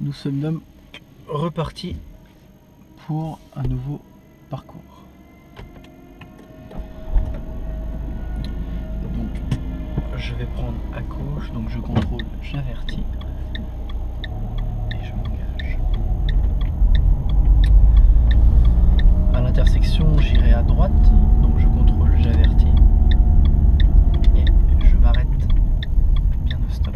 nous sommes repartis pour un nouveau parcours. Donc je vais prendre à gauche, donc je contrôle, j'avertis et je m'engage. À l'intersection, j'irai à droite, donc je contrôle, j'avertis et je m'arrête bien au stop.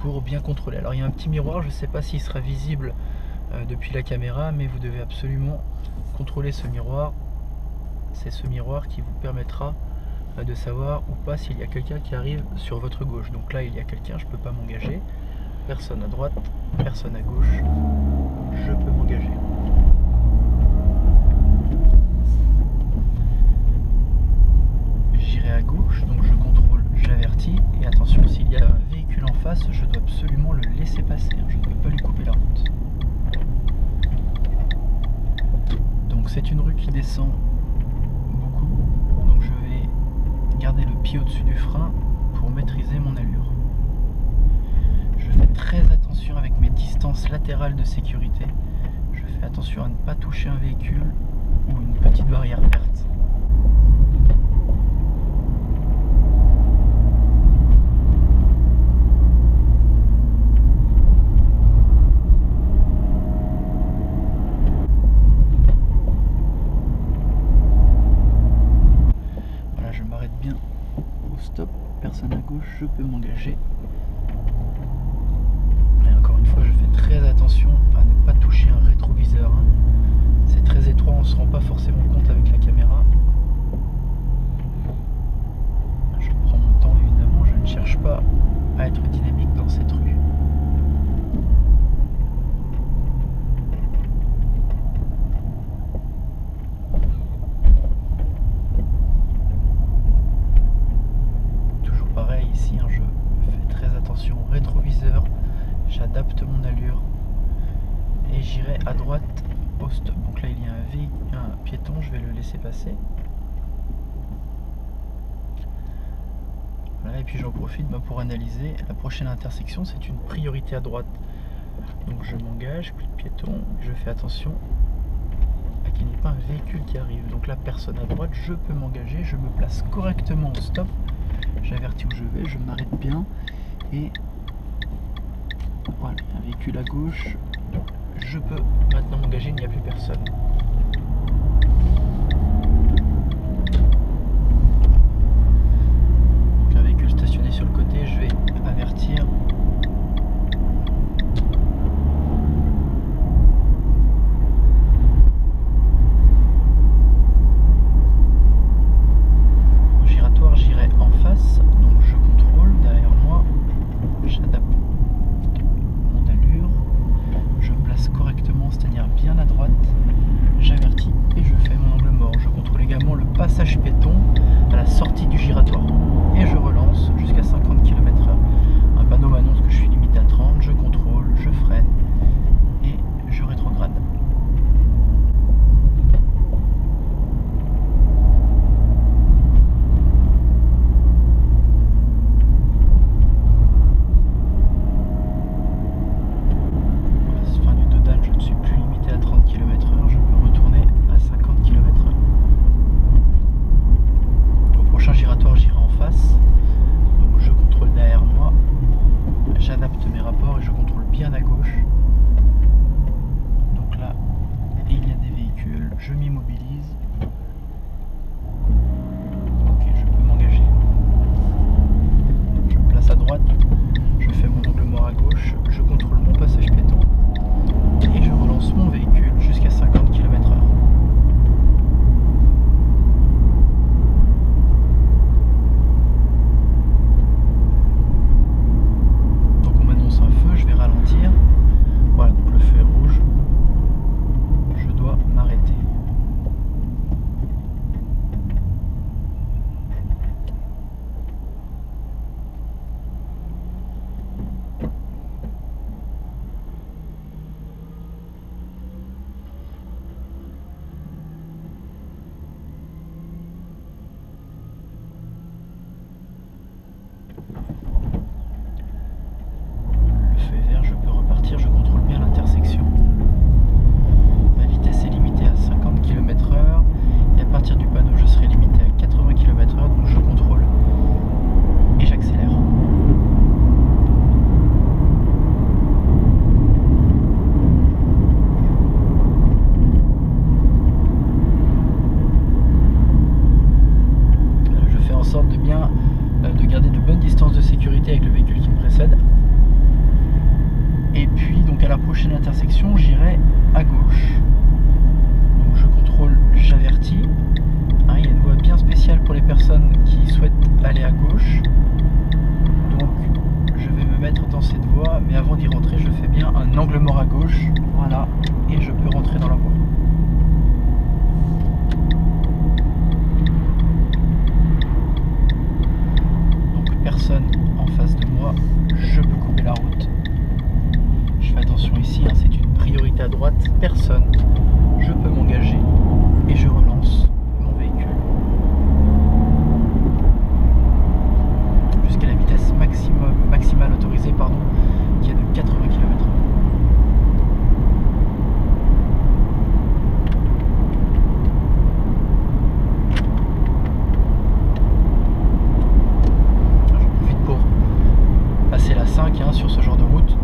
Pour bien contrôler. Alors il y a un petit miroir, je ne sais pas s'il sera visible depuis la caméra, mais vous devez absolument contrôler ce miroir. C'est ce miroir qui vous permettra de savoir ou pas s'il y a quelqu'un qui arrive sur votre gauche. Donc là il y a quelqu'un, je ne peux pas m'engager. Personne à droite, personne à gauche, je peux m'engager. J'irai à gauche, donc je contrôle, j'avertis. Et attention, s'il y a un véhicule en face, je dois absolument le laisser passer. Je ne peux pas lui couper la route. Donc c'est une rue qui descend beaucoup. Donc je vais garder le pied au-dessus du frein pour maîtriser mon allure. Je fais très attention avec mes distances latérales de sécurité. Je fais attention à ne pas toucher un véhicule ou une petite barrière verte. Stop, personne à gauche, je peux m'engager. Et encore une fois, je fais très attention à ne pas toucher un rétroviseur. C'est très étroit, on ne se rend pas forcément compte avec la caméra. Je prends mon temps évidemment, je ne cherche pas à être dynamique dans cette rue. Rétroviseur, j'adapte mon allure et j'irai à droite au stop. Donc là il y a un piéton, je vais le laisser passer. Voilà, et puis j'en profite pour analyser la prochaine intersection, c'est une priorité à droite. Donc je m'engage, plus de piéton, je fais attention à qu'il n'y ait pas un véhicule qui arrive. Donc là personne à droite, je peux m'engager, je me place correctement au stop, j'avertis où je vais, je m'arrête bien et voilà, un véhicule à gauche, je peux maintenant m'engager, il n'y a plus personne. Donc un véhicule stationné sur le côté, je vais avertir. Au giratoire, j'irai en face, donc je contrôle derrière moi, j'adapte correctement, c'est-à-dire bien à droite, j'avertis et je fais mon angle mort. Je contrôle également le passage piéton à la sortie du giratoire et je relance jusqu'à 50 km/h. Un panneau m'annonce que je suis limité à 30, je contrôle, je freine et je rétrograde. J'adapte mes rapports et je contrôle bien à gauche. Donc là, il y a des véhicules, je m'immobilise. Ok, je peux m'engager. Je me place à droite, je fais mon angle mort à gauche, je contrôle mon passage piéton et je relance mon véhicule jusqu'à 50 km/h. prochaine intersection, j'irai à gauche. Donc je contrôle, j'avertis. Hein, il y a une voie bien spéciale pour les personnes qui souhaitent aller à gauche. Donc je vais me mettre dans cette voie, mais avant d'y rentrer, je fais bien un angle mort à gauche. Voilà, et je peux rentrer dans la voie. Donc personne en face de moi, je peux couper la route. Je fais attention ici, hein, c'est une priorité à droite, personne. Je peux m'engager et je relance mon véhicule jusqu'à la vitesse maximale autorisée, qui est de 80 km/h. J'en profite pour passer la 5 sur ce genre de route.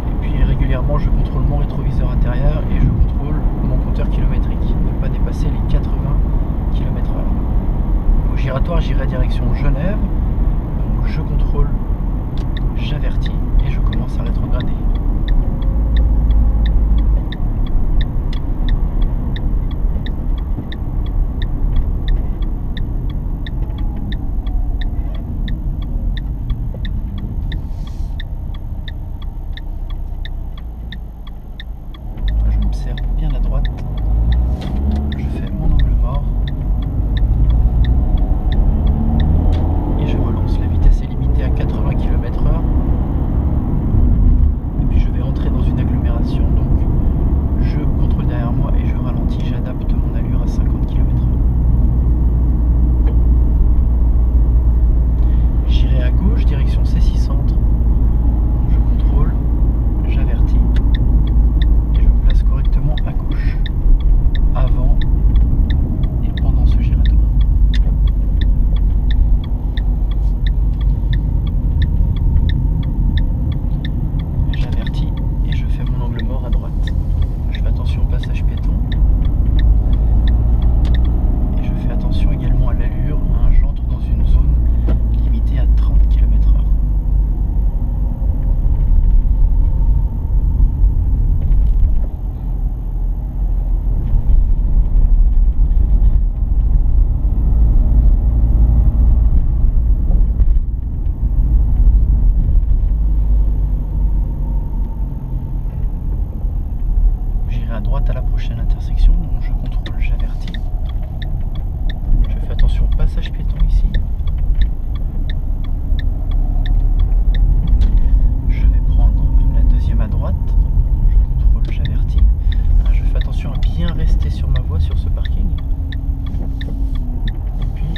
Et puis régulièrement, je contrôle mon rétroviseur intérieur et je contrôle mon compteur kilométrique. Ne pas dépasser les 80 km/h. Au giratoire, j'irai direction Genève. Donc je contrôle, j'avertis et je commence à rétrograder. Bien à droite, je fais mon angle mort et je relance. La vitesse est limitée à 80 km/h et puis je vais entrer dans une agglomération, donc je contrôle derrière moi et je ralentis, j'adapte mon allure à 50 km/h. J'irai à gauche, direction C6 Centre, je contrôle, j'avertis correctement à gauche, avant et pendant ce giratoire. J'avertis et je fais mon angle mort à droite. Je fais attention au passage piéton et je fais attention également à l'allure. J'entre dans une zone limitée à 30 km/h. À droite à la prochaine intersection, donc je contrôle, j'avertis. Je fais attention au passage piéton ici. Je vais prendre la deuxième à droite. Je contrôle, j'avertis. Je fais attention à bien rester sur ma voie sur ce parking. Et puis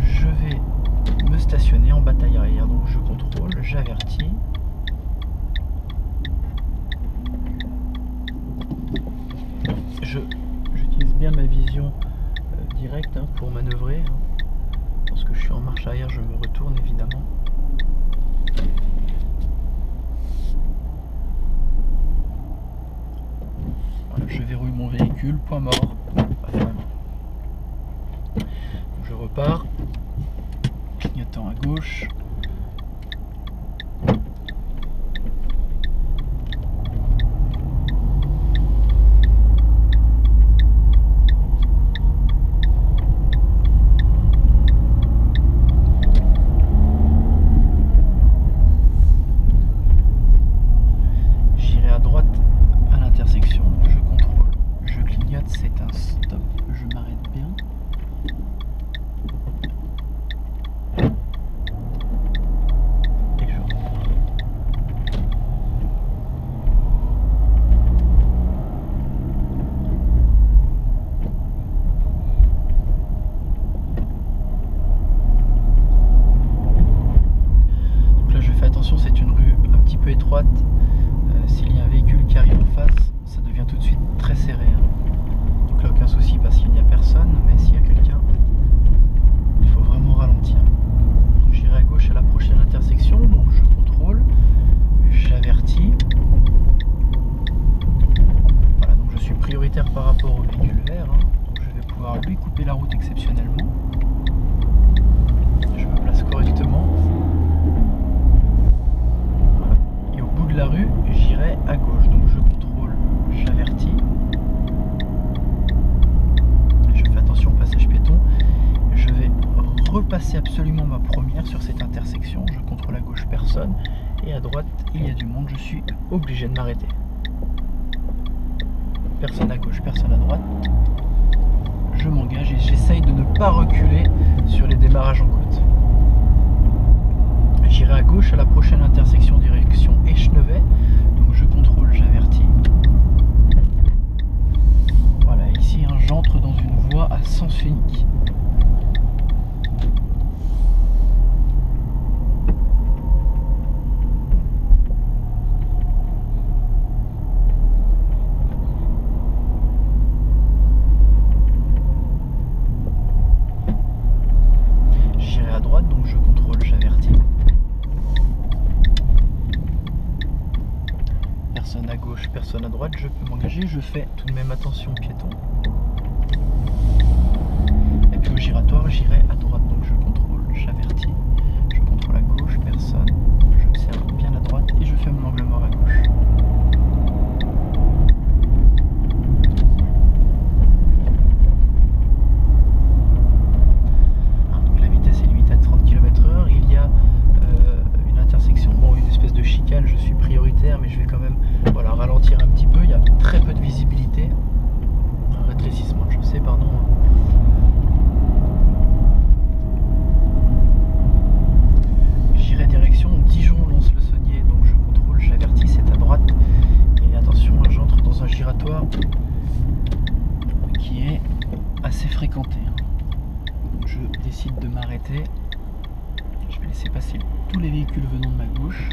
je vais me stationner en bataille arrière, donc je contrôle, j'avertis. J'utilise bien ma vision directe pour manœuvrer. Lorsque je suis en marche arrière, je me retourne évidemment. Voilà, je verrouille mon véhicule, point mort. Je repars, clignotant à gauche. C'est une rue un petit peu étroite. S'il y a un véhicule qui arrive en face, ça devient tout de suite très serré. Donc là, aucun souci parce qu'il n'y a personne, mais s'il y a quelqu'un, il faut vraiment ralentir. Donc j'irai à gauche à la prochaine intersection, donc je contrôle, j'avertis. Voilà, donc je suis prioritaire par rapport au véhicule vert, donc je vais pouvoir lui couper la route exceptionnellement. Je me place correctement. Voilà. Et au bout de la rue, j'irai à gauche. Donc je passer absolument ma première sur cette intersection. Je contrôle à gauche, personne. Et à droite, il y a du monde. Je suis obligé de m'arrêter. Personne à gauche, personne à droite. Je m'engage et j'essaye de ne pas reculer sur les démarrages en côte. J'irai à gauche à la prochaine intersection direction Eschnevet. Donc je contrôle, j'avertis. Voilà, ici j'entre dans une voie à sens unique. J'irai à droite, donc je contrôle, j'avertis. Personne à gauche, personne à droite, je peux m'engager, je fais tout de même attention aux piétons. Et puis au giratoire, j'irai à droite, donc je contrôle, j'avertis. Je contrôle à gauche, personne, j'observe bien à droite et je fais mon angle mort à gauche. Donc la vitesse est limitée à 30 km/h, il y a une intersection, bon une espèce de chicane, je suis prioritaire mais je vais quand même ralentir un petit peu, il y a très peu de visibilité, un rétrécissement de chaussée, pardon. J'irai direction Dijon-Lons-le-Saunier, donc je contrôle, j'avertis, c'est à droite, et attention, j'entre dans un giratoire qui est assez fréquenté. Je décide de m'arrêter, je vais laisser passer tous les véhicules venant de ma gauche.